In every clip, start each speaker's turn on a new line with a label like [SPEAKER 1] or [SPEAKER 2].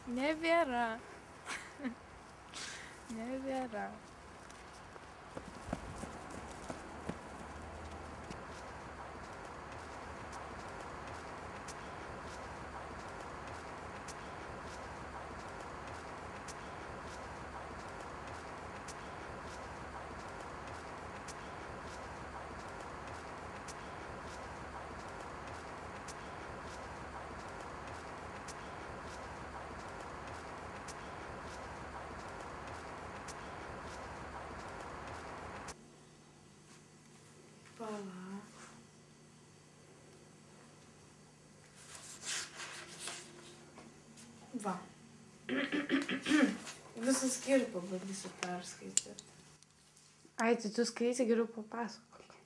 [SPEAKER 1] Nebėra. Nebėra.
[SPEAKER 2] Pala. Va. Visą skyrių pabandysiu perskaityti.
[SPEAKER 1] Ai, tai tu skaitai, geriau papasakok.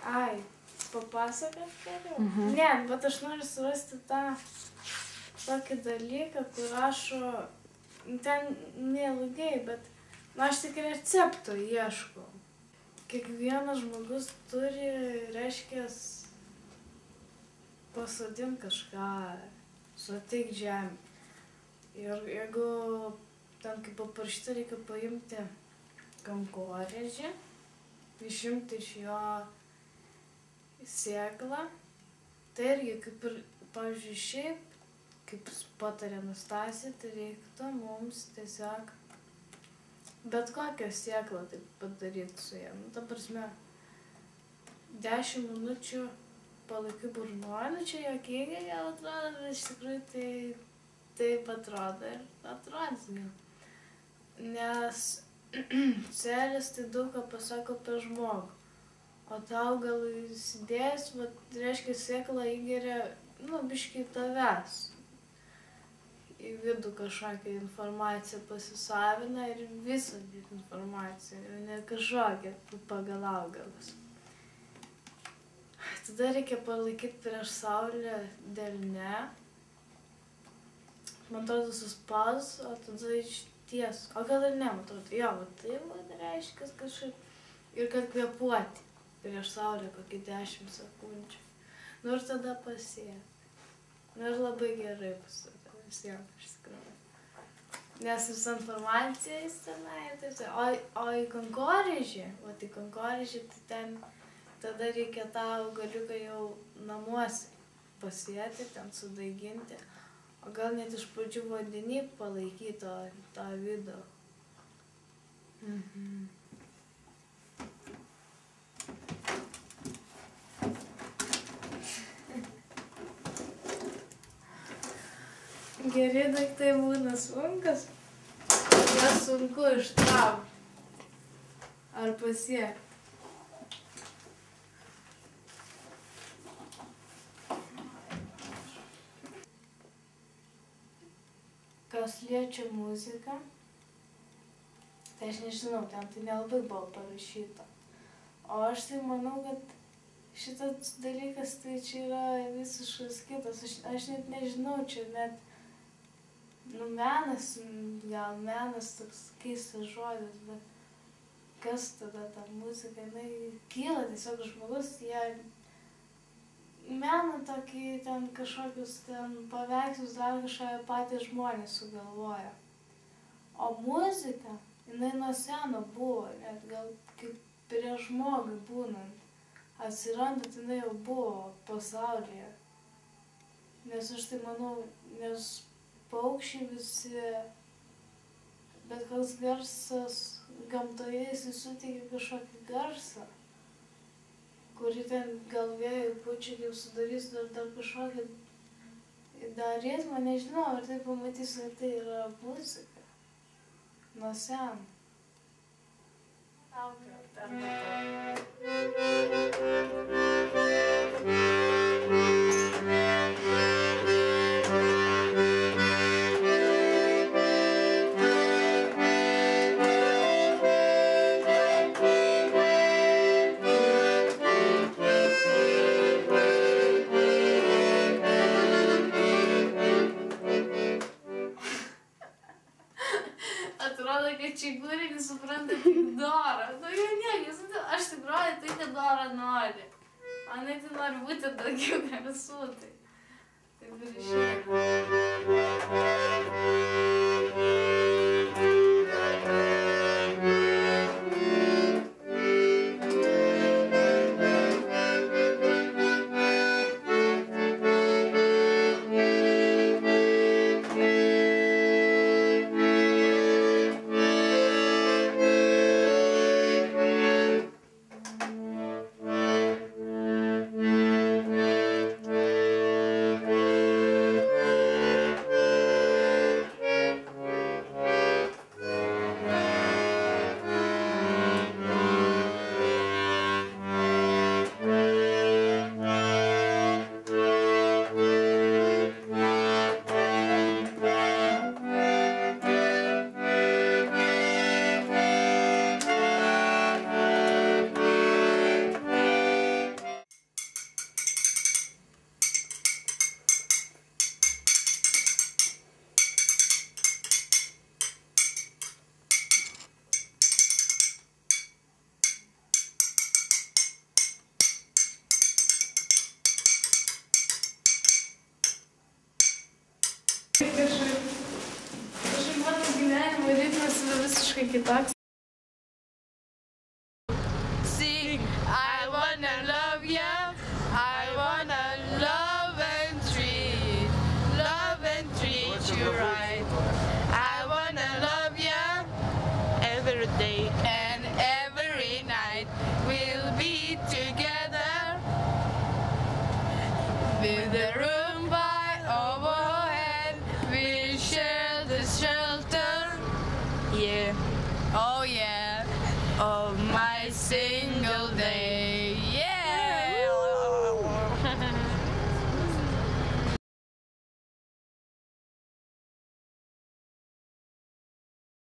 [SPEAKER 2] Ai, papasakot geriau? Ne, bet aš noriu surasti tą tokį dalyką, kur rašo, ten neilgai, bet aš tik recepto ieškau. Kiekvienas žmogus turi, reiškia, pasodint kažką, suteik žemę. Ir jeigu ten kaip paprašyta, reikia paimti kankorėžį, išimti iš jo sėklą, tai irgi kaip ir, pavyzdžiui, šiaip, kaip patarė Anastasija, tai reiktų mums tiesiog bet kokią sėklą taip padaryti su ja. Nu, ta prasme, 10 minučių palaikai burnoj, čia juokingai gal atrodo, bet iš tikrųjų tai taip atrodo ir atrodys gal. Nes selis tai daug ką pasako apie žmogų. O tau gal įsidėjęs, reiškia, sėklą įgeria, biškį tavęs. Į vidų kažkokią informaciją pasisavina ir visą informaciją, ne kažkokią pagal augalus. Tada reikia palaikyti prieš saulę delne. Man atrodo, suspaus, o tada išties. O gal ir ne, man atrodo, jo, tai reiškia kažkaip. Ir kad kvėpuoti prieš saulę kokį 10 sekundžių. Nu ir tada pasiekti. Nu ir labai gerai pasiekti. Visiems, iš tikrųjų. Nes visa informacija į sceną ir taip. O į kankorėžį, tai ten tada reikia tą augaliuką jau namuose pasėti, ten sudaiginti. O gal net iš pradžių vandenį palaikyti tą vidų. Geri daiktai būna sunkus, jas sunku ištraukti ar pasiekti. Kas liečia muziką, tai aš nežinau, ten tai nelabai buvo parašyta. O aš tai manau, kad šitas dalykas tai čia yra visiškas kitas. Aš net nežinau, čia net menas, gal menas toks keistas žodis, bet kas tada ta muzika, jinai kyla tiesiog žmogus, jie mena tokį ten kažkokius ten paveikslus, dar kažką patys žmonės sugalvoja. O muzika, jinai nuo seno buvo, net gal kaip prieš žmogui būnant, atsirandant, jinai jau buvo pasaulyje. Nes aš tai manau, nes paukščiai visi, bet koks garsas gamtoje jisai suteikia kažkokį garsą, kurį ten gal vėjai pučia, kaip sudarys dar kažkokį dar ritmą, nežinau, ar tai pamatysiu, kad tai yra muzika. Nuo seno. Atrodo, kad čigūrinį supranta tik Dora. Nu jau niekas, aš tik groju tai, kad Dora nori. O ne tai nori būti daugiau garsų, tai. Taip ir išėjo. Kažkaip mano gyvenimo ritmas yra visiškai kitoks.
[SPEAKER 3] Sing, I wanna love ya, I wanna love and treat you right. I wanna love ya every day and every night. We'll be together with the room by overhead. We'll share the shelter. Yeah, oh yeah, of my single day.